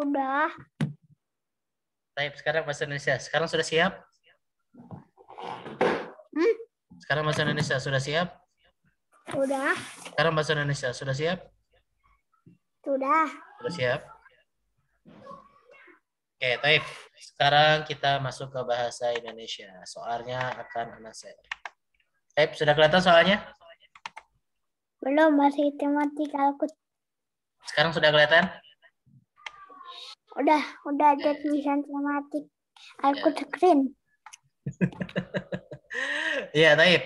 Udah. Baik, sekarang bahasa Indonesia. Sekarang sudah siap? Sekarang bahasa Indonesia sudah siap? Udah. Sekarang bahasa Indonesia sudah siap? Sudah. Sudah siap? Oke, baik. Sekarang kita masuk ke bahasa Indonesia. Soalnya akan Ana share. Baik, sudah kelihatan soalnya? Belum, masih matematika aku. Sekarang sudah kelihatan? Udah ada tulisan tematik. Aku Ya. screen. Iya, baik.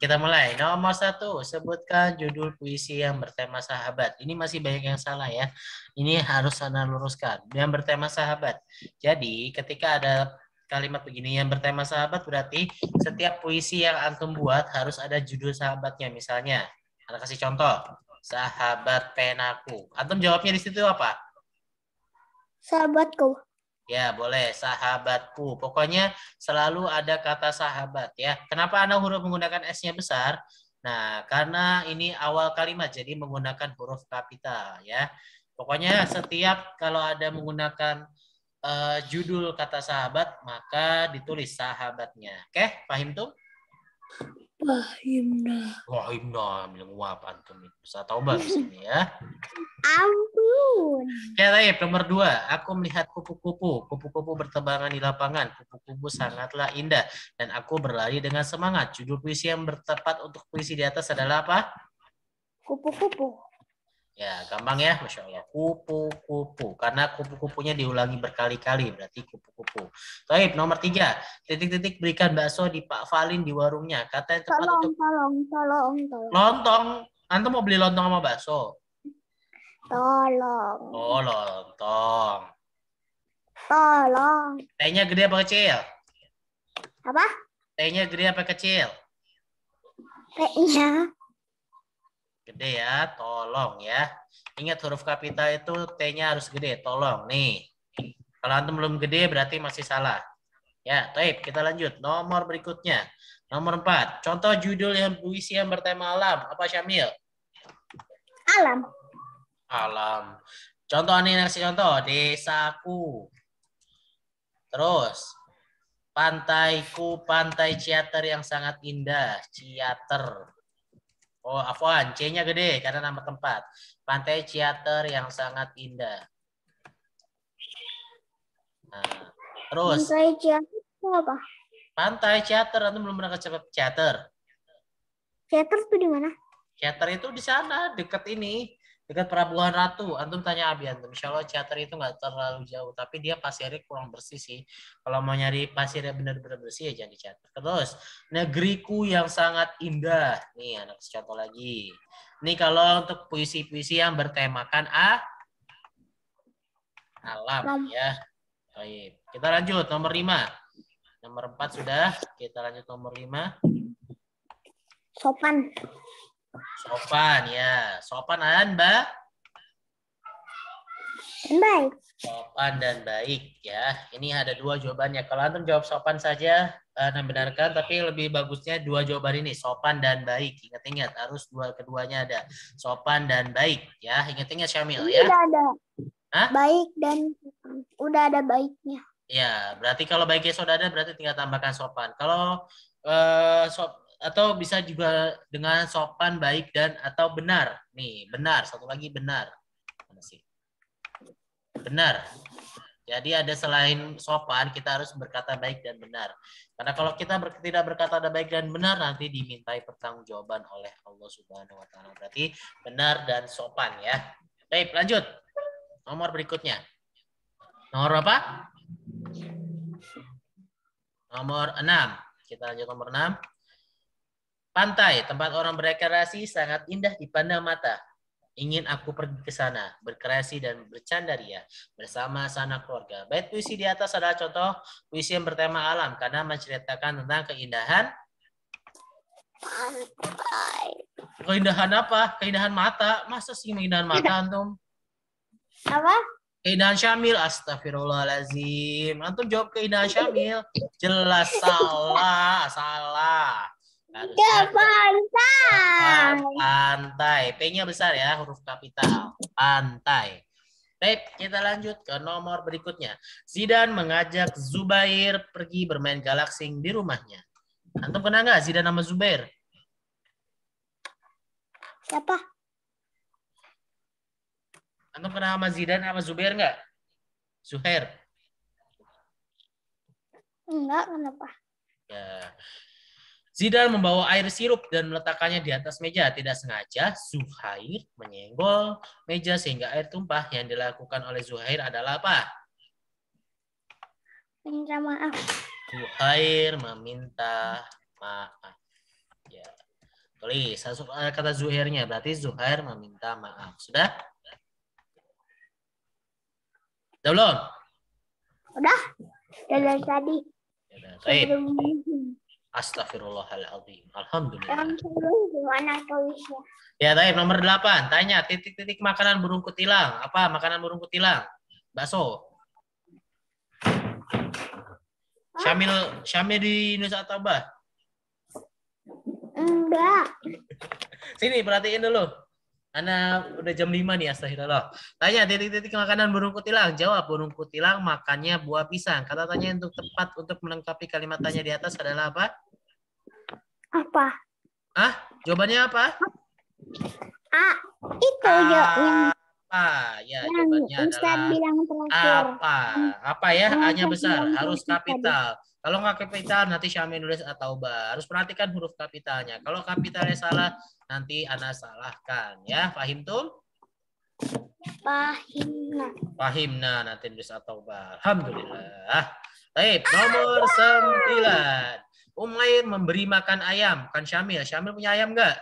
Kita mulai. Nomor 1, sebutkan judul puisi yang bertema sahabat. Ini masih banyak yang salah ya. Ini harus Ana luruskan. Yang bertema sahabat. Jadi, ketika ada kalimat begini yang bertema sahabat, berarti setiap puisi yang antum buat harus ada judul sahabatnya. Misalnya, Ana kasih contoh. Sahabat penaku. Antum jawabnya di situ apa? Sahabatku. Ya, boleh. Sahabatku. Pokoknya selalu ada kata sahabat ya. Kenapa Anda huruf menggunakan S-nya besar? Nah, karena ini awal kalimat, jadi menggunakan huruf kapital ya. Pokoknya setiap kalau ada menggunakan judul kata sahabat, maka ditulis sahabatnya. Oke, paham tuh? Pahimna. Wah, Imna, bilang apa antum itu? Bisa taubat di sini ya. Ampun. Ya, baik. Nomor 2, aku melihat kupu-kupu. Kupu-kupu berterbangan di lapangan. Kupu-kupu sangatlah indah. Dan aku berlari dengan semangat. Judul puisi yang bertepat untuk puisi di atas adalah apa? Kupu-kupu. Ya, gampang ya. Masya Allah. Kupu-kupu. Karena kupu-kupunya diulangi berkali-kali. Berarti kupu-kupu. Baik, nomor 3. Titik-titik berikan bakso di Pak Valin di warungnya. Kata yang tepat untuk Tolong. lontong. Antum mau beli lontong sama bakso? Tolong. Oh, lontong. Tolong. T-nya gede apa kecil? Apa? T-nya gede apa kecil? T-nya. Gede ya, tolong ya. Ingat huruf kapital itu T-nya harus gede, tolong. Nih, kalau antum belum gede berarti masih salah. Ya, baik, kita lanjut. Nomor berikutnya. Nomor 4. Contoh judul yang puisi yang bertema alam. Apa Syamil? Alam. Alam. Contoh nih, ngasih contoh. Desaku. Terus, pantaiku, pantai Ciater yang sangat indah. Ciater. Oh, afwan, C-nya gede karena nama tempat. Pantai Ciater yang sangat indah. Nah, terus Pantai Ciater itu apa? Pantai Ciater, antum belum pernah ke Ciater. Ciater itu di mana? Ciater itu di sana, dekat ini, dekat Pelabuhan Ratu. Antum tanya Abi antum. Insya Allah Ciater itu nggak terlalu jauh, tapi dia pasirnya kurang bersih sih. Kalau mau nyari pasirnya benar-benar bersih ya jangan di Ciater. Terus, negeriku yang sangat indah. Nih, anak contoh lagi. Nih kalau untuk puisi-puisi yang bertemakan alam ya. Baik. Kita lanjut nomor 5. Nomor 4 sudah. Kita lanjut nomor 5. Sopan. Sopan ya. Sopan dan Baik. sopan dan baik ya. Ini ada 2 jawabannya. Kalau antum jawab sopan saja, benarkan. Tapi lebih bagusnya 2 jawaban ini. Sopan dan baik. Ingat-ingat harus keduanya ada. Sopan dan baik ya. Ingat-ingat Syamil ya. Udah ada. Hah? Baik dan udah ada baiknya. Ya, berarti kalau baiknya sudah ada, berarti tinggal tambahkan sopan. Kalau atau bisa juga dengan sopan, baik, dan atau benar. Nih, benar. Satu lagi benar. Mana sih? Benar. Jadi ada selain sopan, kita harus berkata baik dan benar. Karena kalau kita tidak berkata baik dan benar, nanti dimintai pertanggungjawaban oleh Allah Subhanahu wa Ta'ala. Berarti benar dan sopan ya. Baik, lanjut. Nomor berikutnya. Nomor apa? Nomor 6. Kita lanjut nomor 6. Pantai, tempat orang berrekreasi sangat indah dipandang mata. Ingin aku pergi ke sana, berkreasi dan bercandaria bersama sanak keluarga. Bait puisi di atas adalah contoh puisi yang bertema alam karena menceritakan tentang keindahan. Pantai. Keindahan apa? Keindahan mata. Masa sih keindahan mata antum? Apa? Keindahan Syamil, astagfirullahaladzim. Antum jawab keindahan Syamil. Jelas salah. Harusnya pantai. Pantai. P-nya besar ya, huruf kapital. Pantai. Baik, kita lanjut ke nomor berikutnya. Zidane mengajak Zubair pergi bermain galaksing di rumahnya. Antum kenal nggak Zidane nama Zubair? Siapa? Antum kenal sama Zidane sama Zubair nggak? Zuhair. Enggak, kenapa? Ya. Zidane membawa air sirup dan meletakkannya di atas meja. Tidak sengaja, Zuhair menyenggol meja sehingga air tumpah. Yang dilakukan oleh Zuhair adalah apa? Minta maaf. Zuhair meminta maaf. Ya. Tulis kata Zuhairnya. Berarti Zuhair meminta maaf. Sudah? Sudah belum? Udah dari tadi. Ya, baik. Sebelum Astagfirullahaladzim. Alhamdulillah. yang sebelum gimana tulisnya? Ya, baik. Nomor 8. Tanya, titik-titik makanan burung kutilang. Apa makanan burung kutilang? Bakso. Syamil di Nusa Toba. Enggak. Sini, perhatiin dulu. Ana udah jam 5 nih, astagfirullah. Tanya, titik-titik makanan burung kutilang. Jawab, burung kutilang makannya buah pisang. Kata tanya untuk tepat untuk melengkapi kalimat tanya di atas adalah apa? Apa? Jawabannya apa? Itu yang Apa? Ya, yang jawabannya Ustaz adalah bilang terakhir. apa? Apa ya? A-nya Ustaz besar, bilang harus terakhir kapital. Kalau nggak kapital, nanti Syamil nulis atau ba. Harus perhatikan huruf kapitalnya. Kalau kapitalnya salah, nanti Ana salahkan. Ya, fahim tuh? Pahimna. Fahimna, nanti nulis atau ba. Alhamdulillah. Baik, nomor 9. Umair memberi makan ayam. Bukan Syamil. Syamil punya ayam nggak?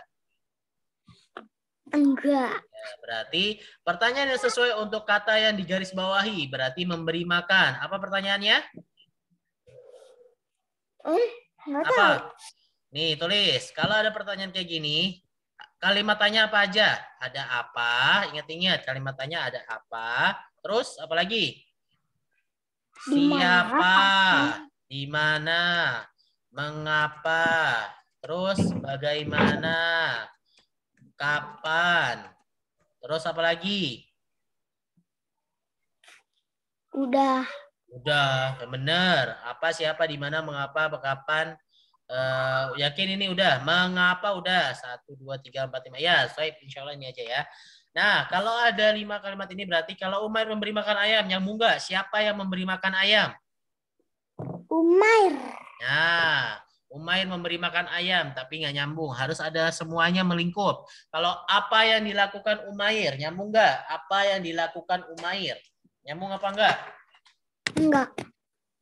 Enggak. Ya, berarti pertanyaan yang sesuai untuk kata yang digaris bawahi. Berarti memberi makan. Apa pertanyaannya? Enggak Apa? tahu. Nih, tulis. Kalau ada pertanyaan kayak gini, kalimat tanya apa aja? Ada apa? Ingat-ingat, kalimat tanya ada apa? Terus, apa lagi? Siapa? Di mana? Mengapa? Terus, bagaimana? Kapan? Terus, apa lagi? Udah. Udah, bener. Apa, siapa, di mana, mengapa, kapan? Yakin ini udah. Mengapa udah? 1, 2, 3, 4, 5. Ya, swipe. Insya Allah ini aja ya. Nah, kalau ada 5 kalimat ini berarti kalau Umair memberi makan ayam, nyambung nggak? Siapa yang memberi makan ayam? Umair. Nah, Umair memberi makan ayam, tapi nggak nyambung. Harus ada semuanya melingkup. Kalau apa yang dilakukan Umair, nyambung nggak? Apa yang dilakukan Umair? Nyambung apa enggak? Enggak.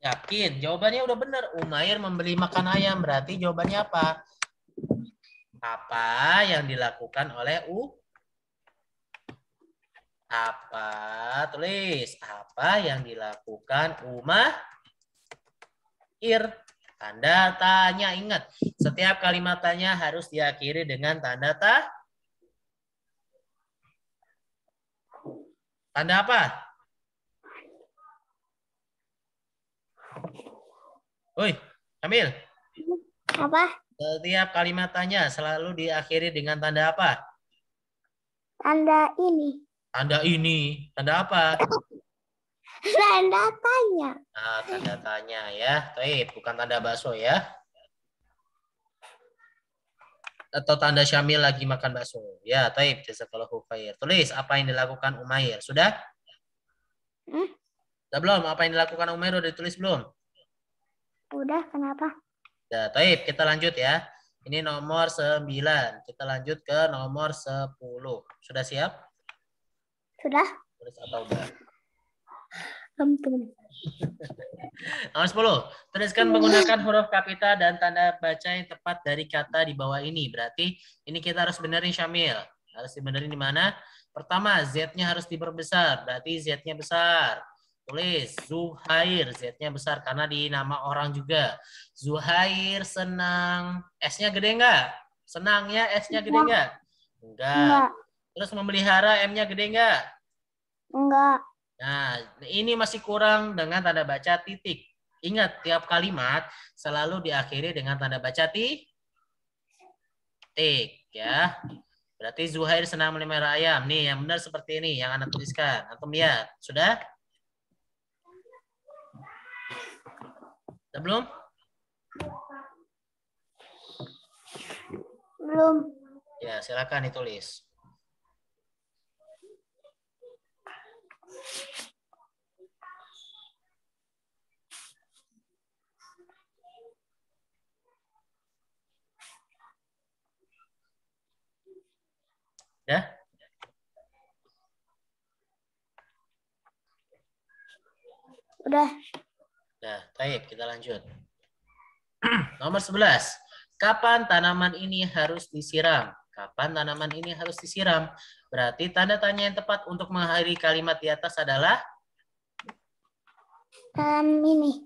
Yakin? Jawabannya udah benar. Umair membeli makan ayam. Berarti jawabannya apa? Apa yang dilakukan oleh Apa? Tulis. Apa yang dilakukan Umair? Tanda tanya. Ingat. Setiap kalimat tanya harus diakhiri dengan tanda Tanda apa? Woi, Kamil. Apa? Setiap kalimat tanya selalu diakhiri dengan tanda apa? Tanda ini. Tanda ini. Tanda apa? Tanda tanya. Nah, tanda tanya ya. Baik, bukan tanda bakso ya. Atau tanda Syamil lagi makan bakso. Ya, taib. Jazakallahu khair. Tulis apa yang dilakukan Umair. Sudah? Sudah belum? Apa yang dilakukan Umair udah ditulis belum? Udah, kenapa? Ya, taib. Kita lanjut ya. Ini nomor 9. Kita lanjut ke nomor 10. Sudah siap? Sudah? Tulis atau enggak? Ampun. Nomor 10. Tuliskan menggunakan huruf kapital dan tanda baca yang tepat dari kata di bawah ini. Berarti ini kita harus benerin Syamil. Harus dibenerin di mana? Pertama, Z-nya harus diperbesar. Berarti Z-nya besar. Tulis Zuhair. Z-nya besar karena di nama orang juga. Zuhair senang. S-nya gede enggak? Senangnya S-nya gede enggak? Enggak. Terus memelihara M-nya gede enggak? Enggak. Nah, ini masih kurang dengan tanda baca titik. Ingat, tiap kalimat selalu diakhiri dengan tanda baca titik. Ya. Berarti Zuhair senang memelihara ayam. Nih, yang benar seperti ini yang Anda tuliskan. Antum lihat. Sudah? Sudah belum? Belum. Ya, silakan ditulis. Ya? Udah. Nah, baik, kita lanjut. Nomor 11. Kapan tanaman ini harus disiram? Kapan tanaman ini harus disiram? Berarti tanda tanya yang tepat untuk mengakhiri kalimat di atas adalah Ini.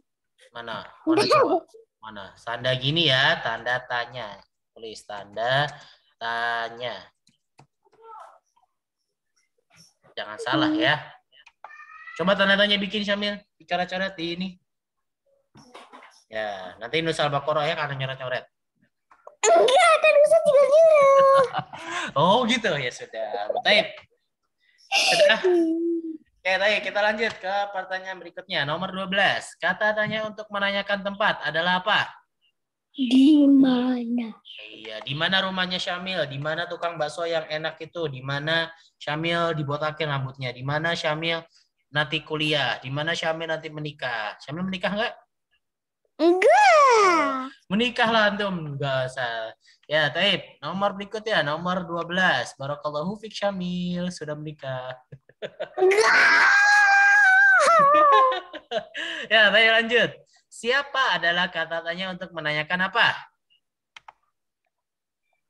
mana? Mana coba? Mana? Tanda gini ya, tanda tanya. Tulis tanda tanya. Jangan salah ya. Coba tanda tanya bikin Syamil. Coret-coret di ini. Ya, nanti Nusal Baqarah ya karena nyoret-nyoret. Enggak, kan bisa nyuruh. Oh gitu ya sudah. Baik. Sudah. Oke, baik. Kita lanjut ke pertanyaan berikutnya. Nomor 12. Kata tanya untuk menanyakan tempat adalah apa? Di mana? Iya, di mana rumahnya Syamil? Di mana tukang bakso yang enak itu? Di mana Syamil dibotakin rambutnya? Di mana Syamil nanti kuliah? Di mana Syamil nanti menikah? Syamil menikah nggak? Enggak. Menikahlah antum, enggak usah. Ya, taib. Nomor berikutnya, nomor 12. Barakallahu fiik Syamil sudah menikah. Enggak. Ya, baik lanjut. Siapa adalah kata tanya untuk menanyakan apa?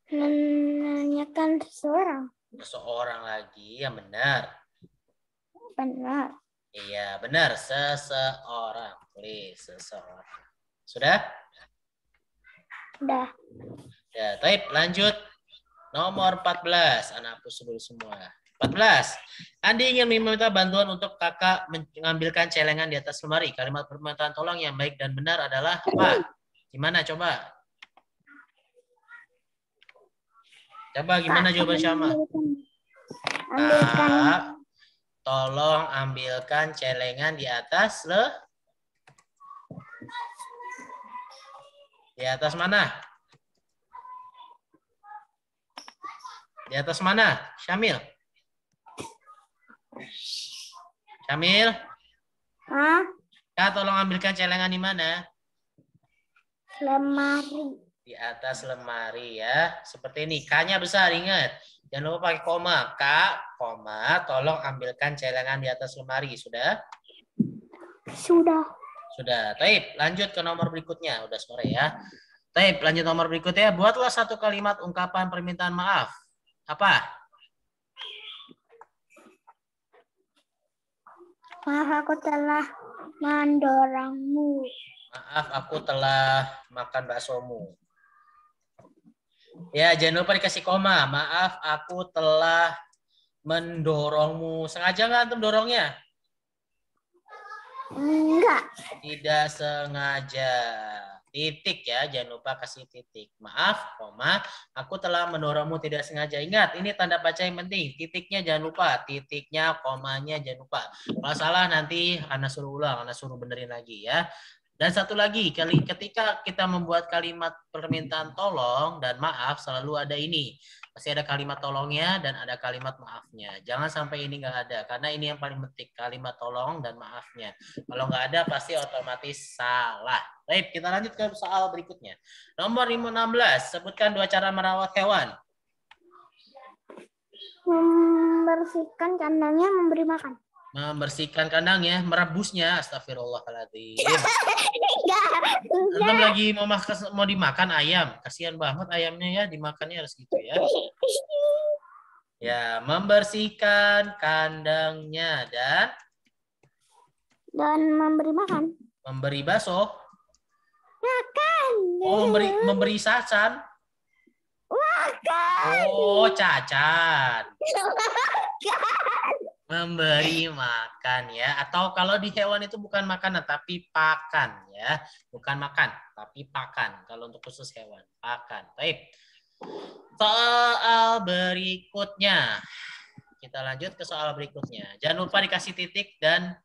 Menanyakan seseorang. Seseorang lagi, yang benar. Benar. Iya, benar. Seseorang. Tulis, seseorang. Sudah? Udah. Ya, taib. Lanjut. Nomor 14. Anak hapus dulu semua. 14. Andi ingin meminta bantuan untuk kakak mengambilkan celengan di atas lemari. Kalimat permintaan tolong yang baik dan benar adalah apa? Gimana coba? Coba gimana jawaban Syama? Ambilkan. Kak, tolong ambilkan celengan di atas Di atas mana? Di atas mana? Syamil. Syamil. Hah? Kak, tolong ambilkan celengan di mana? Lemari. Di atas lemari ya. Seperti ini. K-nya besar, ingat. Jangan lupa pakai koma. Kak, koma, tolong ambilkan celengan di atas lemari. Sudah? Sudah. Sudah. Taib, lanjut ke nomor berikutnya. Udah sore ya. Taib, lanjut nomor berikutnya. Buatlah satu kalimat ungkapan permintaan maaf. Apa? Maaf, aku telah mendorongmu. Maaf, aku telah makan baksomu. Ya, jangan lupa dikasih koma. Maaf, aku telah mendorongmu. Sengaja nggak antum dorongnya? Enggak. Tidak sengaja. Titik ya, jangan lupa kasih titik. Maaf, koma, aku telah mendorongmu tidak sengaja. Ingat, ini tanda baca yang penting. Titiknya jangan lupa. Titiknya, komanya jangan lupa. Kalau salah nanti Anda suruh ulang, Anda suruh benerin lagi ya. Dan satu lagi, ketika kita membuat kalimat permintaan tolong dan maaf, selalu ada ini. Pasti ada kalimat tolongnya dan ada kalimat maafnya. Jangan sampai ini nggak ada, karena ini yang paling penting, kalimat tolong dan maafnya. Kalau nggak ada, pasti otomatis salah. Baik, kita lanjut ke soal berikutnya. Nomor 16, sebutkan 2 cara merawat hewan. Membersihkan kandangnya, memberi makan. Membersihkan kandangnya, merebusnya, astagfirullahaladzim. Enggak. Antum lagi mau dimakan ayam. Kasihan banget ayamnya ya, dimakannya harus gitu ya. Ya, membersihkan kandangnya dan memberi makan. Memberi bakso. Makan. Oh, memberi sacan. Makan. Oh, cacan. Makan. Memberi makan ya. Atau kalau di hewan itu bukan makanan tapi pakan ya. Bukan makan tapi pakan. Kalau untuk khusus hewan, pakan. Baik. Soal berikutnya. Kita lanjut ke soal berikutnya. Jangan lupa dikasih titik dan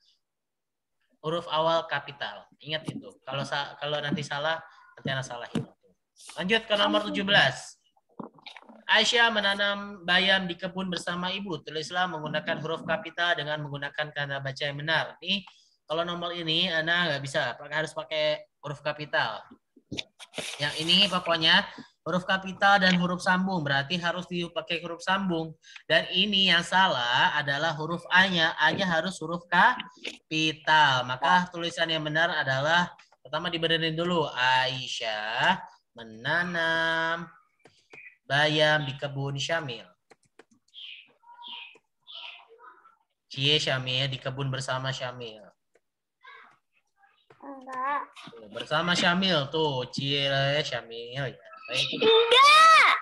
huruf awal kapital. Ingat itu. Kalau nanti salah, nanti Anda salahin. Lanjut ke nomor 17. Aisyah menanam bayam di kebun bersama ibu. Tulislah menggunakan huruf kapital dengan menggunakan tanda baca yang benar. Nih, kalau nomor ini Anda nggak bisa, harus pakai huruf kapital. Yang ini pokoknya huruf kapital dan huruf sambung, berarti harus dipakai huruf sambung. Dan ini yang salah adalah huruf A-nya. A-nya harus huruf kapital. Maka tulisan yang benar adalah, pertama dibenerin dulu. Aisyah menanam bayam di kebun Syamil. Cie Syamil, di kebun bersama Syamil. Enggak. Bersama Syamil tuh, Cie Syamil ya. Enggak.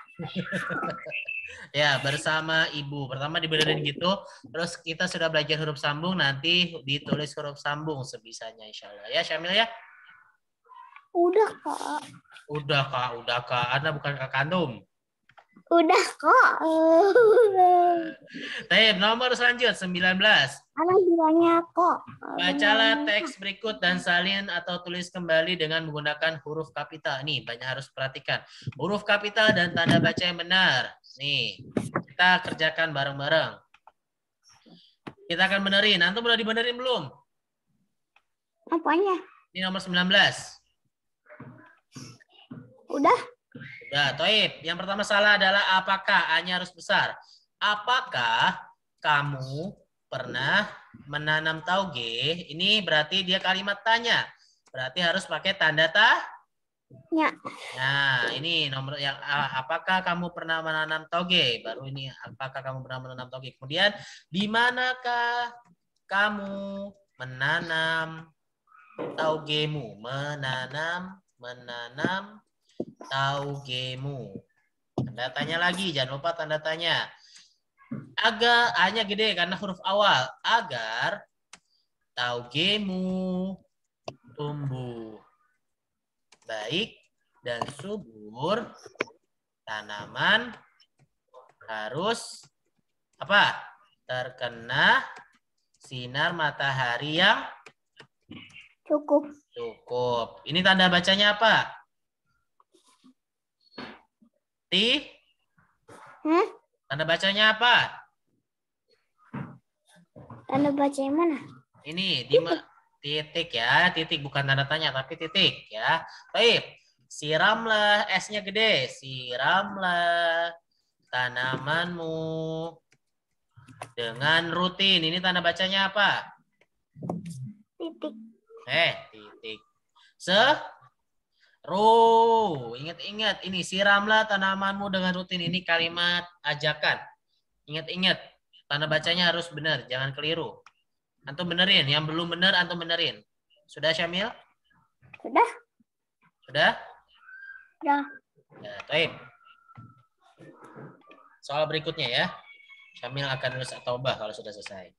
Ya, bersama ibu. Pertama dibenerin gitu, terus kita sudah belajar huruf sambung, nanti ditulis huruf sambung sebisanya insya Allah. Ya, Syamil ya? Udah kok. Udah Kak. Anda bukan Kak kandung. Udah kok. Baik, nomor selanjutnya 19. Anak bilangnya kok. Bacalah teks berikut dan salin atau tulis kembali dengan menggunakan huruf kapital. Nih, banyak harus perhatikan. Huruf kapital dan tanda baca yang benar. Nih, kita kerjakan bareng-bareng. Kita akan benerin. Antum udah dibenerin belum? Apanya? Ini nomor 19. Udah. Udah, Toib. Yang pertama salah adalah apakah. A-nya harus besar. Apakah kamu pernah menanam tauge? Ini berarti dia kalimat tanya. Berarti harus pakai tanda Ya. Nah, ini nomor yang apakah kamu pernah menanam tauge? Baru ini apakah kamu pernah menanam tauge? Kemudian di manakah kamu menanam taugemu? Menanam taugemu. Tanda tanya lagi, jangan lupa tanda tanya. Agar A-nya gede karena huruf awal. Agar taugemu tumbuh baik dan subur, tanaman harus apa? Terkena sinar matahari yang Cukup. cukup. Ini tanda bacanya apa? Tanda bacanya apa? Tanda baca yang mana? Ini titik ya, titik bukan tanda tanya tapi titik ya. Baik, siramlah S-nya gede, siramlah tanamanmu dengan rutin. Ini tanda bacanya apa? Titik. Titik. Ingat-ingat, ini siramlah tanamanmu dengan rutin. Ini kalimat ajakan. Ingat-ingat, tanda bacanya harus benar, jangan keliru. Antum benerin, yang belum benar antum benerin. Sudah Syamil? Sudah. Sudah? Sudah. Ya, baik. Soal berikutnya ya. Syamil akan nulis at-taubah kalau sudah selesai.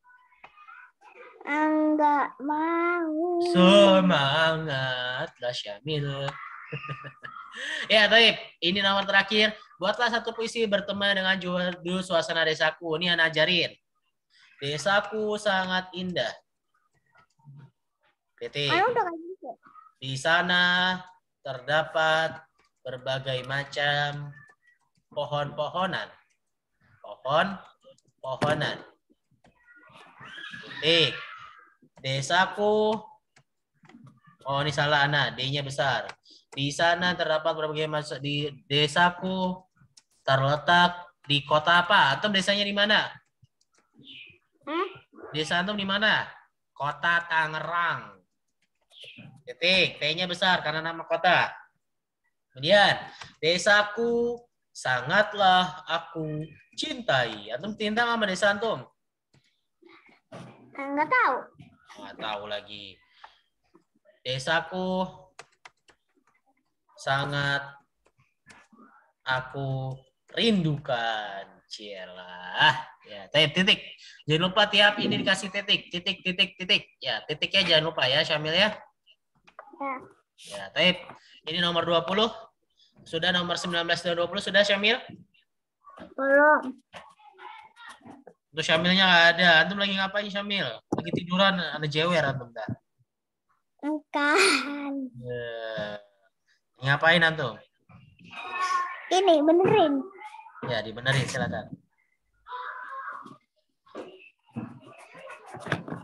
Enggak mau. Semangatlah Syamil. Ya, baik. Ini nomor terakhir. Buatlah satu puisi berteman dengan judul Suasana Desaku. Ini Ana ajarin. Desaku sangat indah. Titik. Di sana terdapat berbagai macam pohon-pohonan. Pohon-pohonan. Titik. Desaku. Oh, ini salah Ana. D-nya besar. Di sana terdapat berbagai macam. Di desaku terletak di kota apa? Antum desanya di mana? Desa antum di mana? Kota Tangerang. Titik. T-nya besar karena nama kota. Kemudian, desaku sangatlah aku cintai. Antum cinta sama desa antum? Enggak tahu. Nggak tahu lagi. Desaku sangat aku rindukan. Cielah. Ya, titik. Jangan lupa tiap ini dikasih titik. Titik. Ya, titiknya jangan lupa ya, Syamil ya. Ya. Ya, taib. Ini nomor 20. Sudah nomor 19 dan 20 sudah Syamil? Belum. Untuk Syamilnya nggak ada. Antum lagi ngapain Syamil? Lagi tiduran, ada jewer antum dah. Bukan. Ngapain antum? Ini benerin. Ya, dibenerin silakan.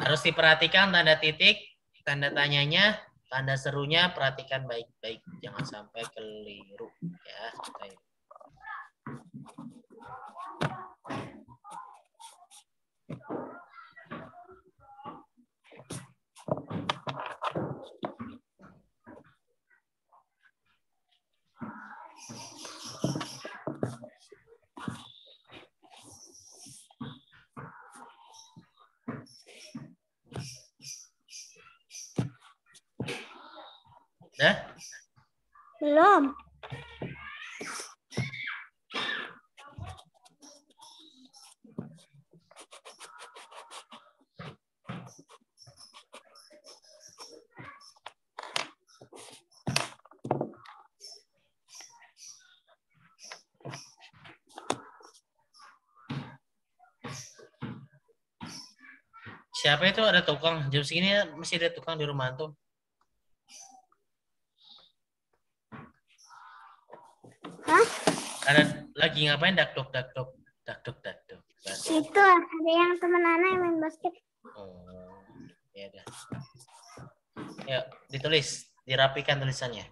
Harus diperhatikan tanda titik, tanda tanyanya, tanda serunya, perhatikan baik-baik. Jangan sampai keliru. Ya, baik. Dah? Belum. Siapa itu ada tukang? Jam segini masih ada tukang di rumah antum. Hah? Ada lagi ngapain dakdok dakdok dakdok dakdok. Itu ada yang teman anak yang main basket. Oh, ya udah. Yuk, ditulis, dirapikan tulisannya.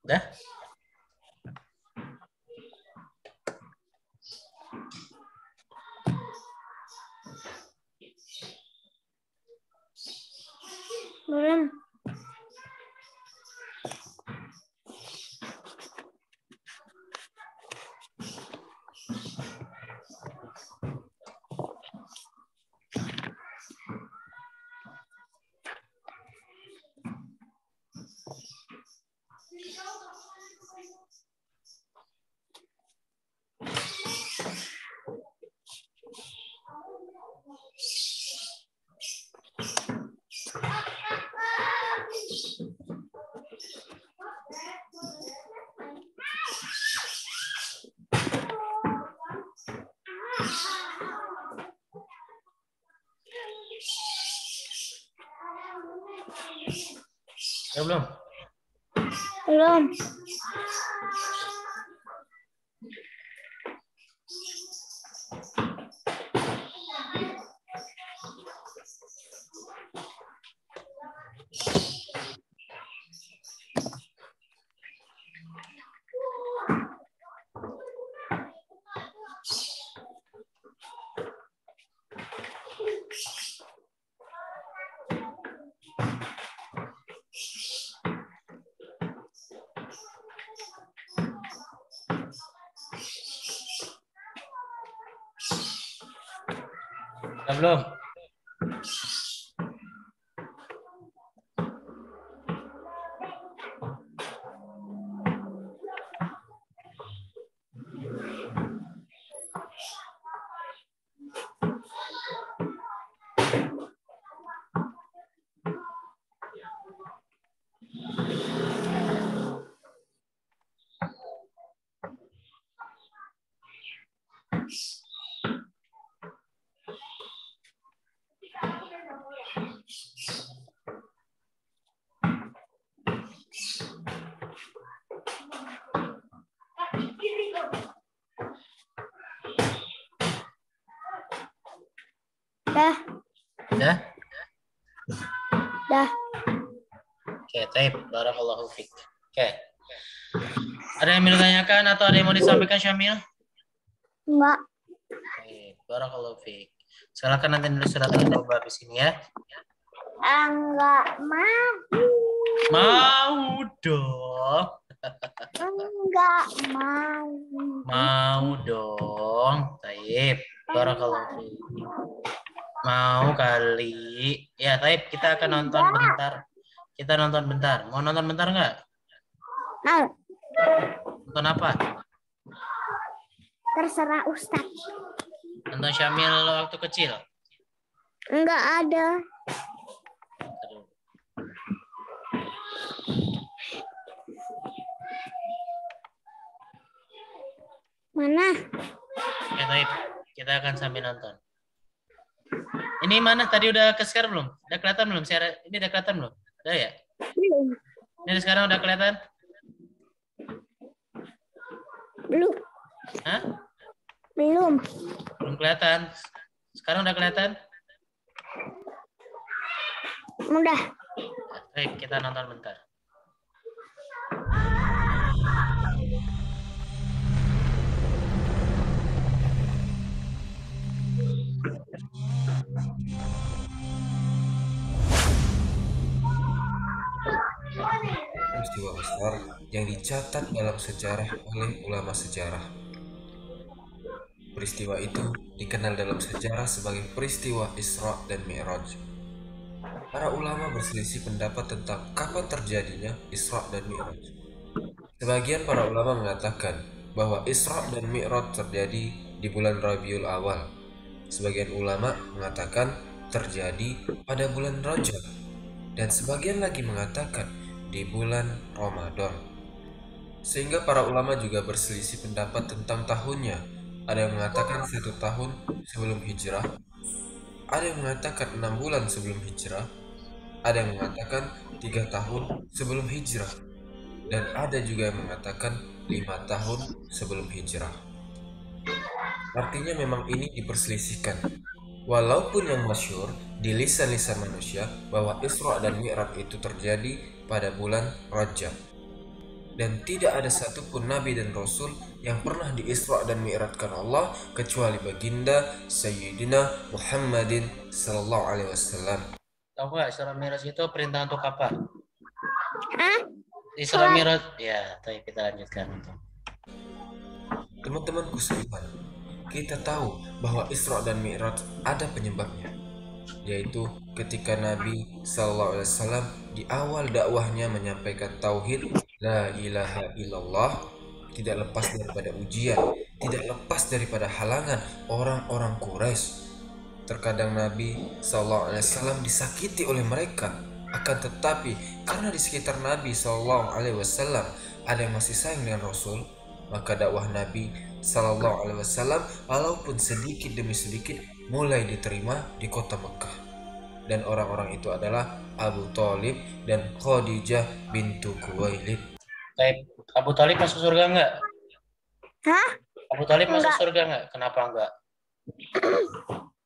Dah? Belum. Ya belum? Belum. Ya belum? Dah. Dah? Dah. Oke, taib. Barakallahu fiik. Oke. Ada yang mau ditanyakan atau ada yang mau disampaikan Syamil? Enggak. Baik, barakallahu fiik. Silakan nanti nulis surat At-Taubah di sini ya. Enggak mau. Mau dong. Enggak mau. Mau dong. Taib. Barakallahu fiik. Mau kali. Ya, Taib, kita akan nonton bentar. Kita nonton bentar. Mau nonton bentar nggak? Mau. Nonton apa? Terserah Ustaz. Nonton Syamil waktu kecil. Enggak ada. Aduh. Mana? Ya, Taib. Kita akan sambil nonton. Ini mana? Tadi udah ke-share belum? Udah kelihatan belum? Ini udah kelihatan belum? Udah ya? Belum. Ini sekarang udah kelihatan? Belum. Hah? Belum. Belum kelihatan. Sekarang udah kelihatan? Udah. Baik, kita nonton bentar. Peristiwa besar yang dicatat dalam sejarah oleh ulama sejarah. Peristiwa itu dikenal dalam sejarah sebagai peristiwa Isra dan Mi'raj. Para ulama berselisih pendapat tentang kapan terjadinya Isra dan Mi'raj. Sebagian para ulama mengatakan bahwa Isra dan Mi'raj terjadi di bulan Rabiul Awal. Sebagian ulama mengatakan terjadi pada bulan Rajab, dan sebagian lagi mengatakan di bulan Ramadan. Sehingga para ulama juga berselisih pendapat tentang tahunnya. Ada yang mengatakan 1 tahun sebelum hijrah, ada yang mengatakan 6 bulan sebelum hijrah, ada yang mengatakan 3 tahun sebelum hijrah, dan ada juga yang mengatakan 5 tahun sebelum hijrah. Artinya memang ini diperselisihkan. Walaupun yang masyhur di lisan-lisan manusia bahwa Isra dan Mi'raj itu terjadi pada bulan Rajab. Dan tidak ada satupun Nabi dan Rasul yang pernah di-Isra dan Mi'rajkan Allah kecuali baginda Sayyidina Muhammadin Sallallahu Alaihi Wasallam. Tahu nggak Isra Mi'raj itu perintah untuk apa? Hah? Isra Mi'raj. Ya, tapi kita lanjutkan. Teman-temanku seiman, kita tahu bahwa Isra dan Mi'raj ada penyebabnya, yaitu ketika Nabi Sallallahu Alaihi Wasallam di awal dakwahnya menyampaikan tauhid La ilaha illallah, tidak lepas daripada ujian, tidak lepas daripada halangan orang-orang Quraisy. Terkadang Nabi Sallallahu Alaihi Wasallam disakiti oleh mereka, akan tetapi karena di sekitar Nabi Sallallahu Alaihi Wasallam ada yang masih sayang dengan Rasul, maka dakwah Nabi Sallallahu Alaihi Wasallam walaupun sedikit demi sedikit mulai diterima di kota Mekah. Dan orang-orang itu adalah Abu Thalib dan Khadijah bintu Khuwailid. Baik, Abu Thalib masuk surga nggak? Hah? Abu Thalib masuk Enggak. surga nggak? Kenapa nggak?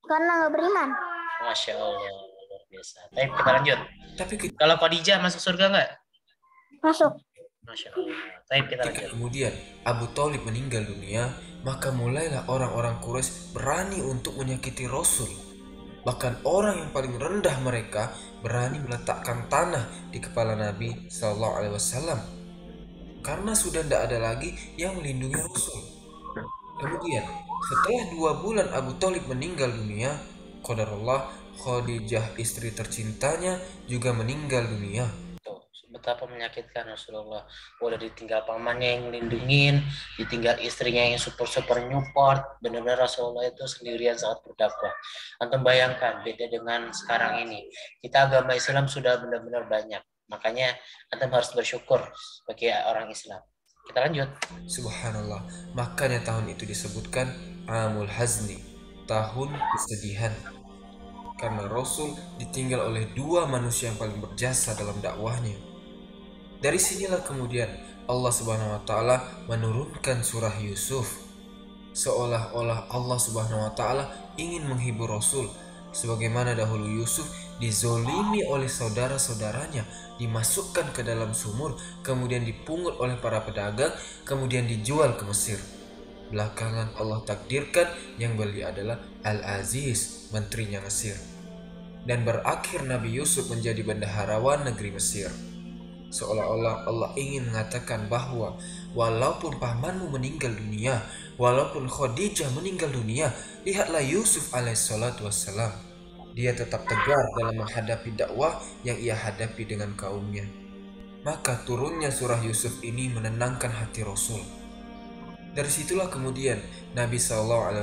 Karena nggak beriman. Masya Allah, luar biasa. Baik, kita lanjut. Tapi Kalau Khadijah masuk surga nggak? Masuk. Masya Allah. Baik, kita ketika lanjut. kemudian Abu Thalib meninggal dunia, maka mulailah orang-orang Quraisy berani untuk menyakiti Rasul. Bahkan orang yang paling rendah mereka berani meletakkan tanah di kepala Nabi Sallallahu Alaihi Wasallam, karena sudah tidak ada lagi yang melindungi Rasul. Kemudian setelah 2 bulan Abu Thalib meninggal dunia, qadarullah Khadijah istri tercintanya juga meninggal dunia. Tuh, betapa menyakitkan Rasulullah. Udah ditinggal pamannya yang lindungin, ditinggal istrinya yang super nyupport. Benar-benar Rasulullah itu sendirian saat berdakwah. Antum bayangkan, beda dengan sekarang ini. Kita agama Islam sudah benar-benar banyak. Makanya antum harus bersyukur sebagai orang Islam. Kita lanjut. Subhanallah, makanya tahun itu disebutkan Amul Hazni, tahun kesedihan, karena Rasul ditinggal oleh 2 manusia yang paling berjasa dalam dakwahnya. Dari sinilah kemudian Allah Subhanahu wa taala menurunkan surah Yusuf, seolah-olah Allah Subhanahu wa taala ingin menghibur Rasul, sebagaimana dahulu Yusuf dizolimi oleh saudara-saudaranya, dimasukkan ke dalam sumur, kemudian dipungut oleh para pedagang, kemudian dijual ke Mesir. Belakangan Allah takdirkan yang beli adalah Al-Aziz, menterinya Mesir, dan berakhir Nabi Yusuf menjadi bendaharawan negeri Mesir. Seolah-olah Allah ingin mengatakan bahwa walaupun pamanmu meninggal dunia, walaupun Khadijah meninggal dunia, lihatlah Yusuf alaihissalatu wassalam. Dia tetap tegar dalam menghadapi dakwah yang ia hadapi dengan kaumnya. Maka turunnya surah Yusuf ini menenangkan hati Rasul. Dari situlah kemudian Nabi SAW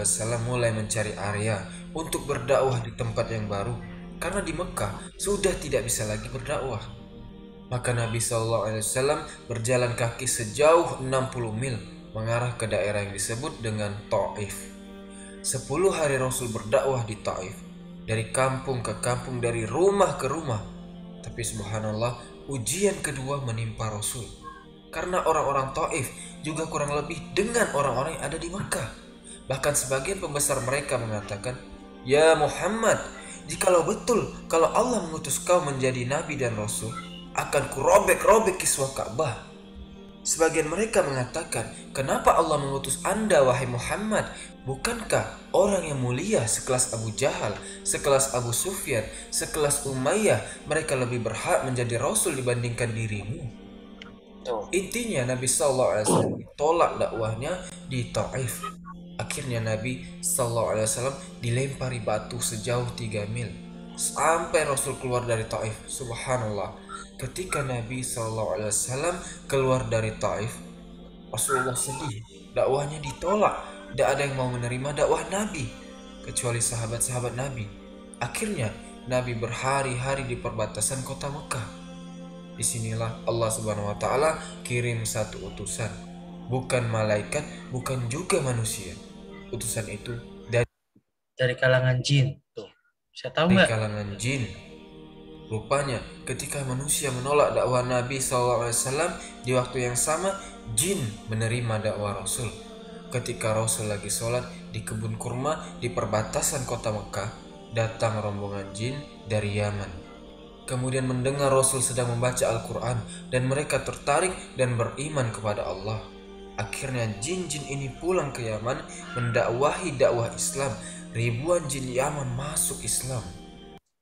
mulai mencari area untuk berdakwah di tempat yang baru, karena di Mekah sudah tidak bisa lagi berdakwah. Maka Nabi SAW berjalan kaki sejauh 60 mil mengarah ke daerah yang disebut dengan Taif. 10 hari Rasul berdakwah di Taif, dari kampung ke kampung, dari rumah ke rumah. Tapi subhanallah, ujian kedua menimpa Rasul, karena orang-orang Taif juga kurang lebih dengan orang-orang yang ada di Makkah. Bahkan sebagian pembesar mereka mengatakan, "Ya Muhammad, jikalau betul kalau Allah mengutus kau menjadi nabi dan rasul, akan kurobek-robek kiswah Ka'bah." Sebagian mereka mengatakan, "Kenapa Allah mengutus Anda, wahai Muhammad? Bukankah orang yang mulia sekelas Abu Jahal, sekelas Abu Sufyan, sekelas Umayyah, mereka lebih berhak menjadi rasul dibandingkan dirimu?" Intinya Nabi SAW ditolak dakwahnya di Taif. Akhirnya Nabi SAW dilempari batu sejauh 3 mil sampai Rasul keluar dari Taif. Subhanallah, ketika Nabi SAW keluar dari Taif, Rasulullah sedih. Dakwahnya ditolak. Tidak ada yang mau menerima dakwah Nabi kecuali sahabat-sahabat Nabi. Akhirnya Nabi berhari-hari di perbatasan kota Mekah. Disinilah Allah Subhanahu wa Ta'ala kirim satu utusan, bukan malaikat, bukan juga manusia. Utusan itu Dari kalangan jin. Tuh, saya tahu dari nggak? kalangan jin. Rupanya ketika manusia menolak dakwah Nabi SAW, di waktu yang sama jin menerima dakwah Rasul. Ketika Rasul lagi sholat di kebun kurma di perbatasan kota Mekah, datang rombongan jin dari Yaman. Kemudian mendengar Rasul sedang membaca Al-Quran, dan mereka tertarik dan beriman kepada Allah. Akhirnya jin-jin ini pulang ke Yaman mendakwahi dakwah Islam. Ribuan jin Yaman masuk Islam.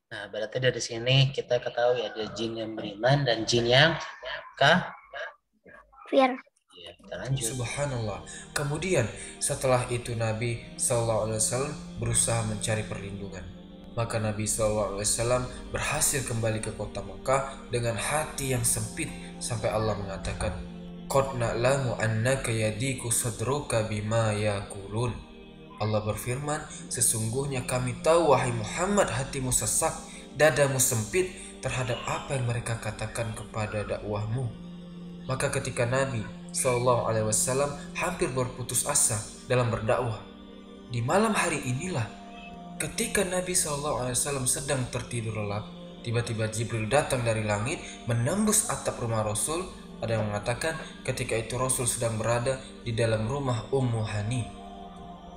Nah, berarti dari sini kita ketahui ada jin yang beriman dan jin yang Fir. Ya, kita lanjut. Subhanallah. Kemudian setelah itu Nabi SAW berusaha mencari perlindungan. Maka Nabi SAW berhasil kembali ke kota Mekah dengan hati yang sempit, sampai Allah mengatakan, "Qad na'lamu annaka yadiku sadruka bima yaqulun." Allah berfirman, "Sesungguhnya kami tahu, wahai Muhammad, hatimu sesak, dadamu sempit terhadap apa yang mereka katakan kepada dakwahmu." Maka ketika Nabi SAW hampir berputus asa dalam berdakwah, di malam hari inilah ketika Nabi SAW sedang tertidur lelap, tiba-tiba Jibril datang dari langit menembus atap rumah Rasul. Ada yang mengatakan ketika itu Rasul sedang berada di dalam rumah Ummu Hani.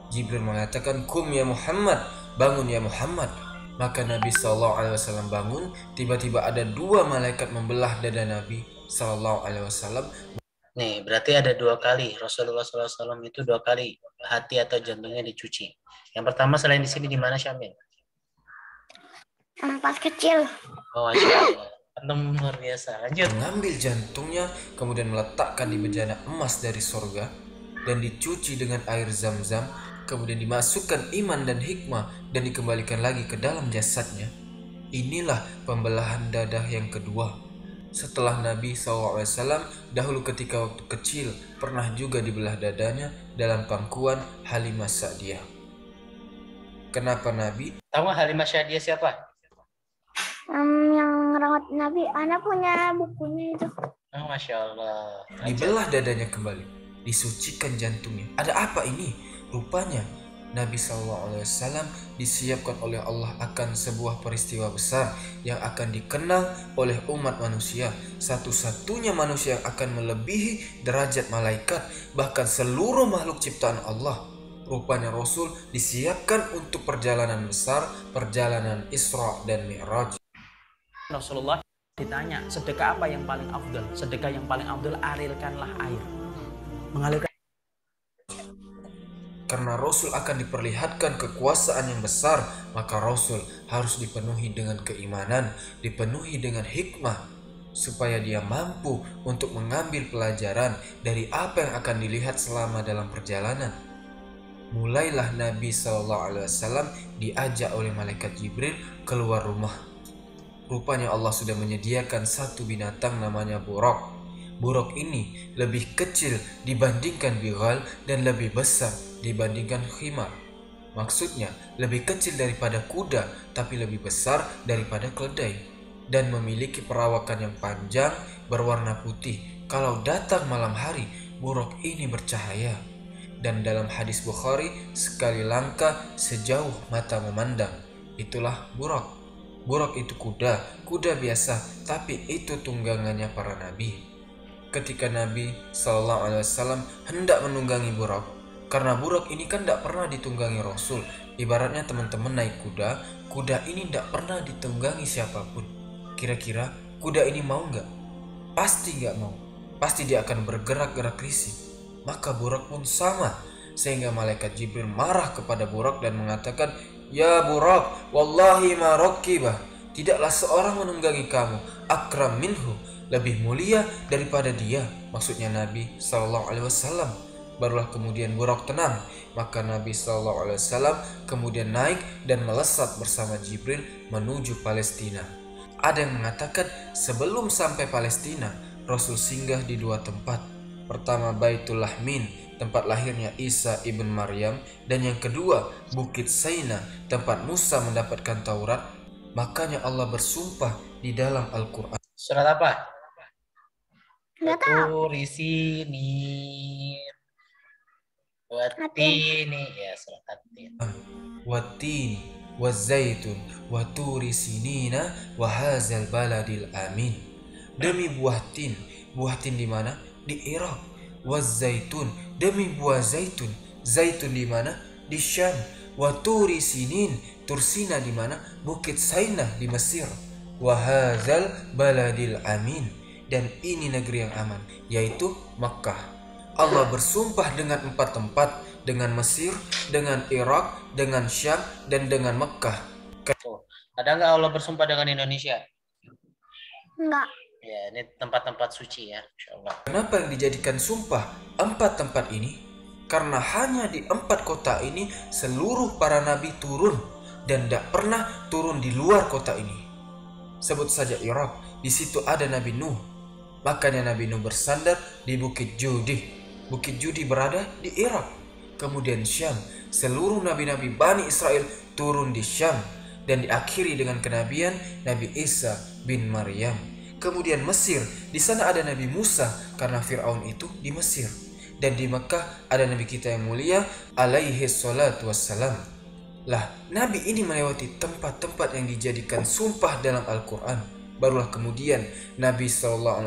Jibril mengatakan, "Kum ya Muhammad, bangun ya Muhammad." Maka Nabi SAW bangun. Tiba-tiba ada 2 malaikat membelah dada Nabi SAW. Nih, berarti ada 2 kali Rasulullah SAW itu 2 kali hati atau jantungnya dicuci. Yang pertama selain di sini di mana, Syamil? Pas kecil. Oh, Masya Allah. Luar biasa. Lanjut. Mengambil jantungnya, kemudian meletakkan di bejana emas dari sorga dan dicuci dengan air zam-zam, kemudian dimasukkan iman dan hikmah dan dikembalikan lagi ke dalam jasadnya. Inilah pembelahan dada yang kedua. Setelah Nabi SAW dahulu ketika waktu kecil pernah juga dibelah dadanya dalam pangkuan Halimah Sa'diyah. Kenapa Nabi? Tahu nggak Halimah Sa'diyah siapa? Yang ngerawat Nabi. Anak punya bukunya itu. Oh, Masya Allah. Dibelah dadanya kembali, disucikan jantungnya. Ada apa ini? Rupanya Nabi SAW disiapkan oleh Allah akan sebuah peristiwa besar yang akan dikenal oleh umat manusia. Satu-satunya manusia yang akan melebihi derajat malaikat, bahkan seluruh makhluk ciptaan Allah. Rupanya Rasul disiapkan untuk perjalanan besar, perjalanan Isra dan Mi'raj. Rasulullah ditanya, sedekah apa yang paling afdal? Sedekah yang paling afdal, arirkanlah air. Mengalirkan. Karena Rasul akan diperlihatkan kekuasaan yang besar, maka Rasul harus dipenuhi dengan keimanan, dipenuhi dengan hikmah. supaya dia mampu untuk mengambil pelajaran dari apa yang akan dilihat selama dalam perjalanan. Mulailah Nabi SAW diajak oleh malaikat Jibril keluar rumah. Rupanya Allah sudah menyediakan satu binatang namanya buraq. Buraq ini lebih kecil dibandingkan bighal dan lebih besar dibandingkan khimar. Maksudnya lebih kecil daripada kuda tapi lebih besar daripada keledai, dan memiliki perawakan yang panjang berwarna putih. Kalau datang malam hari, buraq ini bercahaya. Dan dalam hadis Bukhari, sekali langkah sejauh mata memandang. Itulah buraq. Buraq itu kuda biasa, tapi itu tunggangannya para nabi. Ketika Nabi SAW hendak menunggangi buraq, karena buraq ini kan tidak pernah ditunggangi Rasul. Ibaratnya teman-teman naik kuda ini tidak pernah ditunggangi siapapun. Kira-kira kuda ini mau nggak? Pasti nggak mau. Pasti dia akan bergerak-gerak risih. Maka buraq pun sama, sehingga malaikat Jibril marah kepada buraq dan mengatakan, "Ya buraq, wallahi ma rakibah. Tidaklah seorang menunggangi kamu akram minhu, lebih mulia daripada dia." Maksudnya Nabi SAW. Barulah kemudian buraq tenang. Maka Nabi SAW kemudian naik dan melesat bersama Jibril menuju Palestina. Ada yang mengatakan sebelum sampai Palestina, Rasul singgah di dua tempat. Pertama Baitul Lahmin, tempat lahirnya Isa ibn Maryam, dan yang kedua Bukit Saina, tempat Musa mendapatkan Taurat. Makanya Allah bersumpah di dalam Al-Quran. Surat apa? Nggak tahu. Turi sini. Watini. Ya, surat At-Tin. Wattini wazaitun waturi sinina wahazal baladil amin. Demi buah tin. Buah tin di mana? Di Irak. Wazaitun, demi buah zaitun. Zaitun di mana? Di Syam. Waturi sinin, Tursina di mana? Bukit Sainah di Mesir. Wahazal baladil amin, dan ini negeri yang aman, yaitu Makkah. Allah bersumpah dengan 4 tempat, dengan Mesir, dengan Irak, dengan Syam, dan dengan Mekkah. Tuh. Ada nggak Allah bersumpah dengan Indonesia? Enggak. Ya, ini tempat-tempat suci ya, Insya Allah. Kenapa yang dijadikan sumpah 4 tempat ini? Karena hanya di 4 kota ini seluruh para nabi turun, dan tidak pernah turun di luar kota ini. Sebut saja Irak, di situ ada Nabi Nuh. Makanya Nabi Nuh bersandar di Bukit Judi. Bukit Judi berada di Irak. Kemudian Syam, seluruh nabi-nabi Bani Israel turun di Syam, dan diakhiri dengan kenabian Nabi Isa bin Maryam. Kemudian Mesir, di sana ada Nabi Musa karena Fir'aun itu di Mesir. Dan di Mekah ada Nabi kita yang mulia alaihi salatu wassalam. Lah, Nabi ini melewati tempat-tempat yang dijadikan sumpah dalam Al-Quran. Barulah kemudian Nabi SAW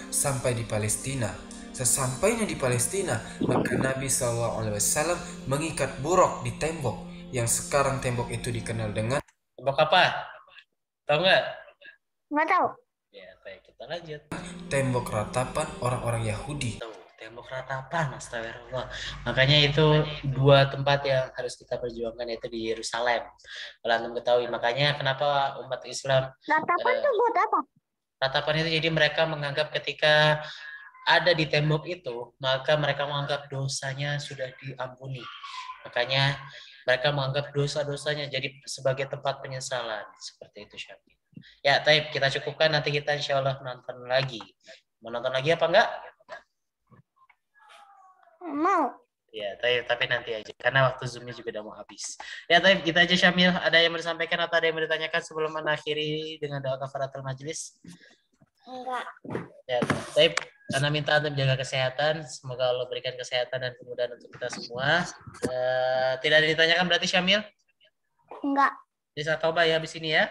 sampai di Palestina. Sesampainya di Palestina, maka Nabi SAW mengikat buraq di tembok, yang sekarang tembok itu dikenal dengan Tembok apa? Tahu nggak? Nggak tahu. Ya, baik, kita lanjut. tembok ratapan orang-orang Yahudi. Tuh, tembok ratapan, astagfirullah. Makanya itu 2 tempat yang harus kita perjuangkan, yaitu di Yerusalem. Kalau antum ketahui, makanya kenapa umat Islam Ratapan tuh buat apa? ratapan itu, jadi mereka menganggap ketika ada di tembok itu, maka mereka menganggap dosanya sudah diampuni. Makanya mereka menganggap dosa-dosanya jadi sebagai tempat penyesalan. Seperti itu, Syafi. Ya, Taib, kita cukupkan. Nanti kita insya Allah nonton lagi. Mau nonton lagi apa enggak? Mau. Ya, tapi nanti aja. Karena waktu Zoom-nya juga udah mau habis. Ya, Taib, kita aja, Syamil. Ada yang mau disampaikan atau ada yang mau ditanyakan sebelum mengakhiri dengan doa kafaratul majlis? Enggak. Ya, Taib. Karena minta Anda menjaga kesehatan. Semoga Allah berikan kesehatan dan kemudahan untuk kita semua. Tidak ada yang ditanyakan berarti, Syamil? Enggak. Bisa taubat ya habis ini ya.